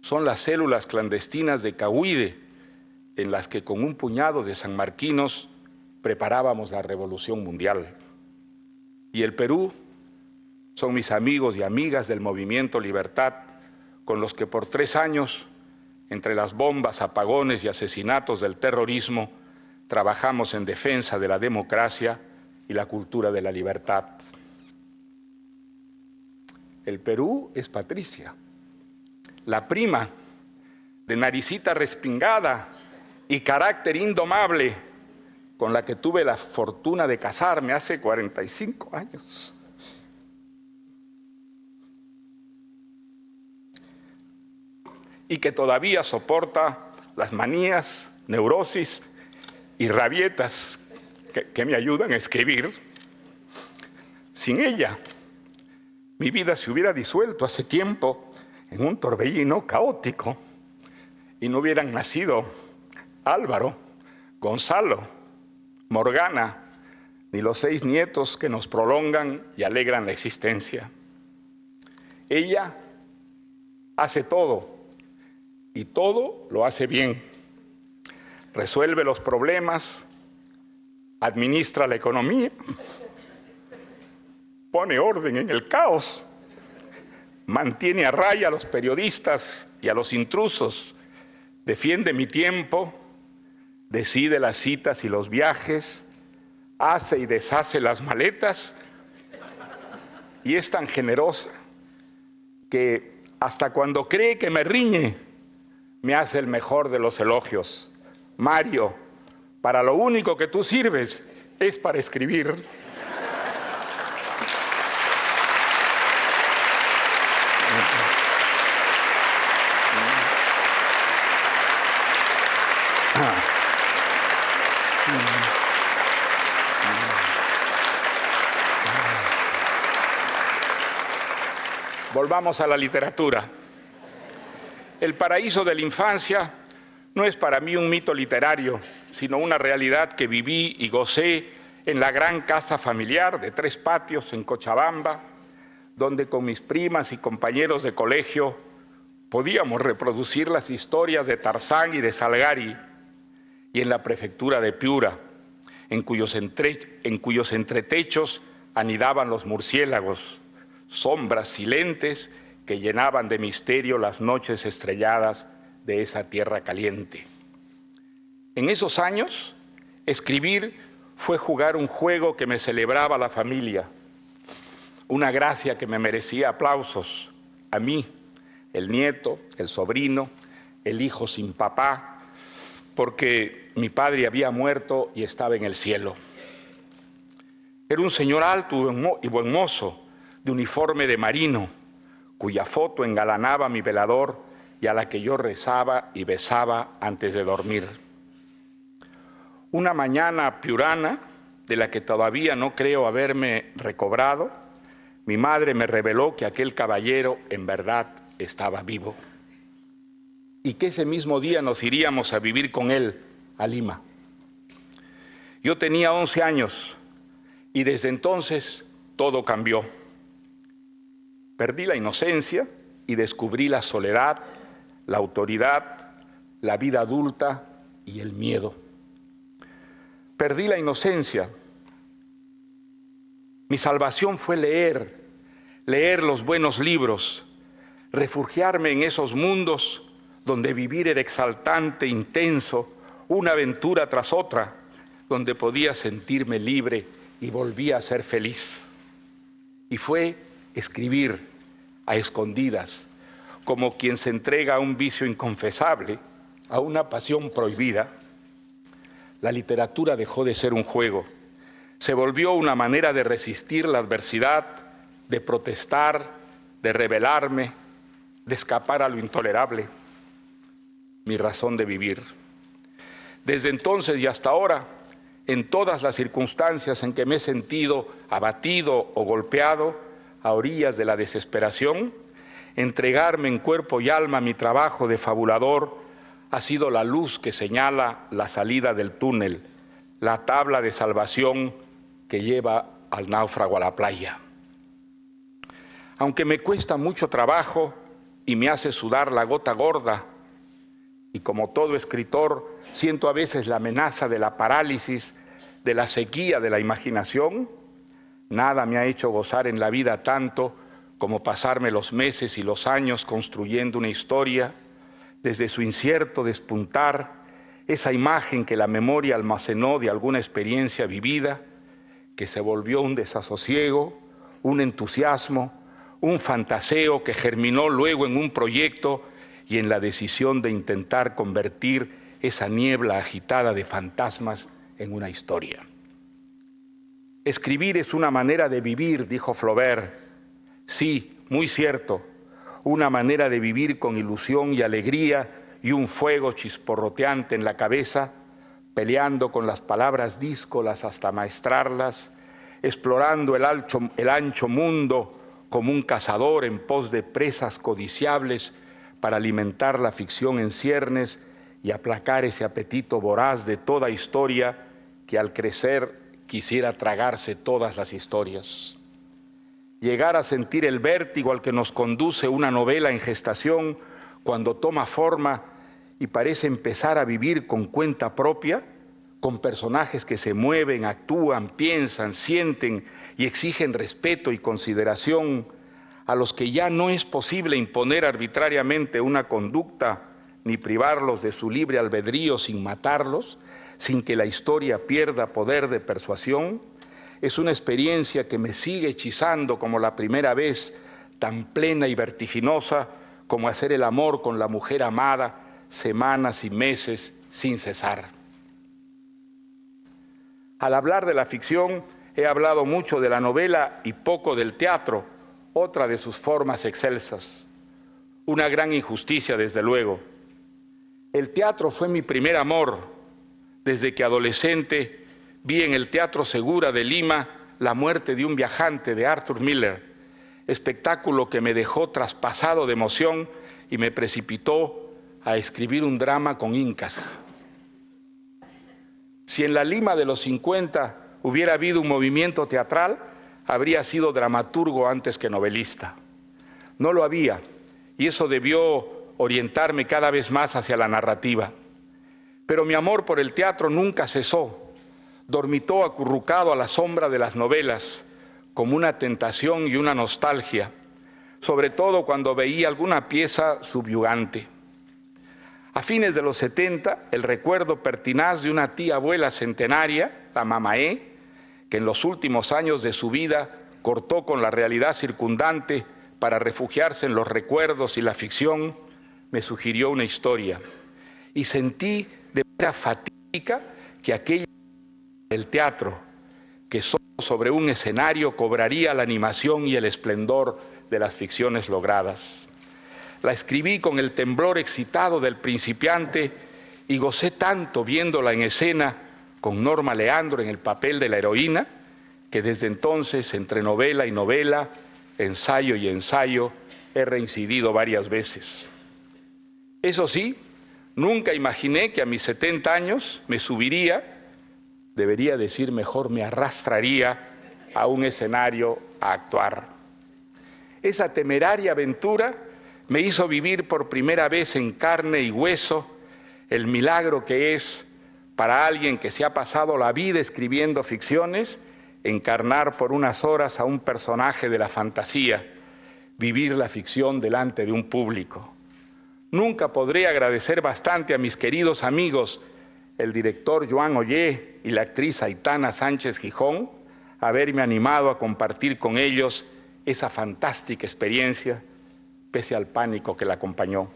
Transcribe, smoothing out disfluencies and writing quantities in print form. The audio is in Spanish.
son las células clandestinas de Cahuide, en las que con un puñado de sanmarquinos preparábamos la revolución mundial. Y el Perú son mis amigos y amigas del Movimiento Libertad, con los que por 3 años, entre las bombas, apagones y asesinatos del terrorismo, trabajamos en defensa de la democracia y la cultura de la libertad. El Perú es Patricia, la prima de naricita respingada y carácter indomable, con la que tuve la fortuna de casarme hace 45 años. Y que todavía soporta las manías, neurosis y rabietas que me ayudan a escribir. Sin ella, mi vida se hubiera disuelto hace tiempo en un torbellino caótico y no hubieran nacido Álvaro, Gonzalo, Morgana, ni los 6 nietos que nos prolongan y alegran la existencia. Ella hace todo y todo lo hace bien. Resuelve los problemas, administra la economía, pone orden en el caos, mantiene a raya a los periodistas y a los intrusos, defiende mi tiempo, decide las citas y los viajes, hace y deshace las maletas y es tan generosa que hasta cuando cree que me riñe, me hace el mejor de los elogios. Mario, para lo único que tú sirves es para escribir. Volvamos a la literatura. El paraíso de la infancia no es para mí un mito literario, sino una realidad que viví y gocé en la gran casa familiar de 3 patios en Cochabamba, donde con mis primas y compañeros de colegio podíamos reproducir las historias de Tarzán y de Salgari, y en la prefectura de Piura, en cuyos entretechos anidaban los murciélagos, sombras silentes que llenaban de misterio las noches estrelladas de esa tierra caliente. En esos años, escribir fue jugar un juego que me celebraba la familia, una gracia que me merecía aplausos, a mí, el nieto, el sobrino, el hijo sin papá, porque mi padre había muerto y estaba en el cielo. Era un señor alto y buen mozo, de uniforme de marino, cuya foto engalanaba mi velador y a la que yo rezaba y besaba antes de dormir. Una mañana piurana, de la que todavía no creo haberme recobrado, mi madre me reveló que aquel caballero en verdad estaba vivo y que ese mismo día nos iríamos a vivir con él a Lima. Yo tenía 11 años y desde entonces todo cambió. Perdí la inocencia y descubrí la soledad, la autoridad, la vida adulta y el miedo. Perdí la inocencia. Mi salvación fue leer los buenos libros, refugiarme en esos mundos donde vivir era exaltante, intenso, una aventura tras otra, donde podía sentirme libre y volvía a ser feliz. Y fue escribir a escondidas, como quien se entrega a un vicio inconfesable, a una pasión prohibida. La literatura dejó de ser un juego, se volvió una manera de resistir la adversidad, de protestar, de rebelarme, de escapar a lo intolerable, mi razón de vivir. Desde entonces y hasta ahora, en todas las circunstancias en que me he sentido abatido o golpeado, a orillas de la desesperación, entregarme en cuerpo y alma a mi trabajo de fabulador ha sido la luz que señala la salida del túnel, la tabla de salvación que lleva al náufrago a la playa. Aunque me cuesta mucho trabajo, y me hace sudar la gota gorda. Y como todo escritor, siento a veces la amenaza de la parálisis, de la sequía de la imaginación. Nada me ha hecho gozar en la vida tanto como pasarme los meses y los años construyendo una historia, desde su incierto despuntar, esa imagen que la memoria almacenó de alguna experiencia vivida, que se volvió un desasosiego, un entusiasmo, un fantaseo que germinó luego en un proyecto y en la decisión de intentar convertir esa niebla agitada de fantasmas en una historia. Escribir es una manera de vivir, dijo Flaubert. Sí, muy cierto, una manera de vivir con ilusión y alegría y un fuego chisporroteante en la cabeza, peleando con las palabras díscolas hasta maestrarlas, explorando el ancho mundo como un cazador en pos de presas codiciables para alimentar la ficción en ciernes y aplacar ese apetito voraz de toda historia que al crecer quisiera tragarse todas las historias. Llegar a sentir el vértigo al que nos conduce una novela en gestación cuando toma forma y parece empezar a vivir con cuenta propia, con personajes que se mueven, actúan, piensan, sienten y exigen respeto y consideración, a los que ya no es posible imponer arbitrariamente una conducta ni privarlos de su libre albedrío sin matarlos, sin que la historia pierda poder de persuasión, es una experiencia que me sigue hechizando como la primera vez, tan plena y vertiginosa como hacer el amor con la mujer amada semanas y meses sin cesar. Al hablar de la ficción, he hablado mucho de la novela y poco del teatro, otra de sus formas excelsas. Una gran injusticia, desde luego. El teatro fue mi primer amor. Desde que adolescente vi en el Teatro Segura de Lima La muerte de un viajante de Arthur Miller, espectáculo que me dejó traspasado de emoción y me precipitó a escribir un drama con incas. Si en la Lima de los 50 hubiera habido un movimiento teatral, habría sido dramaturgo antes que novelista. No lo había, y eso debió orientarme cada vez más hacia la narrativa. Pero mi amor por el teatro nunca cesó. Dormitó acurrucado a la sombra de las novelas, como una tentación y una nostalgia, sobre todo cuando veía alguna pieza subyugante. A fines de los 70, el recuerdo pertinaz de una tía abuela centenaria, la Mamaé, que en los últimos años de su vida cortó con la realidad circundante para refugiarse en los recuerdos y la ficción, me sugirió una historia. Y sentí de manera fatídica que aquella del teatro, que solo sobre un escenario cobraría la animación y el esplendor de las ficciones logradas. La escribí con el temblor excitado del principiante y gocé tanto viéndola en escena con Norma Leandro en el papel de la heroína, que desde entonces, entre novela y novela, ensayo y ensayo, he reincidido varias veces. Eso sí, nunca imaginé que a mis 70 años me subiría, debería decir mejor, me arrastraría a un escenario a actuar. Esa temeraria aventura me hizo vivir por primera vez en carne y hueso el milagro que es, para alguien que se ha pasado la vida escribiendo ficciones, encarnar por unas horas a un personaje de la fantasía, vivir la ficción delante de un público. Nunca podré agradecer bastante a mis queridos amigos, el director Joan Ollé y la actriz Aitana Sánchez Gijón, haberme animado a compartir con ellos esa fantástica experiencia, pese al pánico que la acompañó.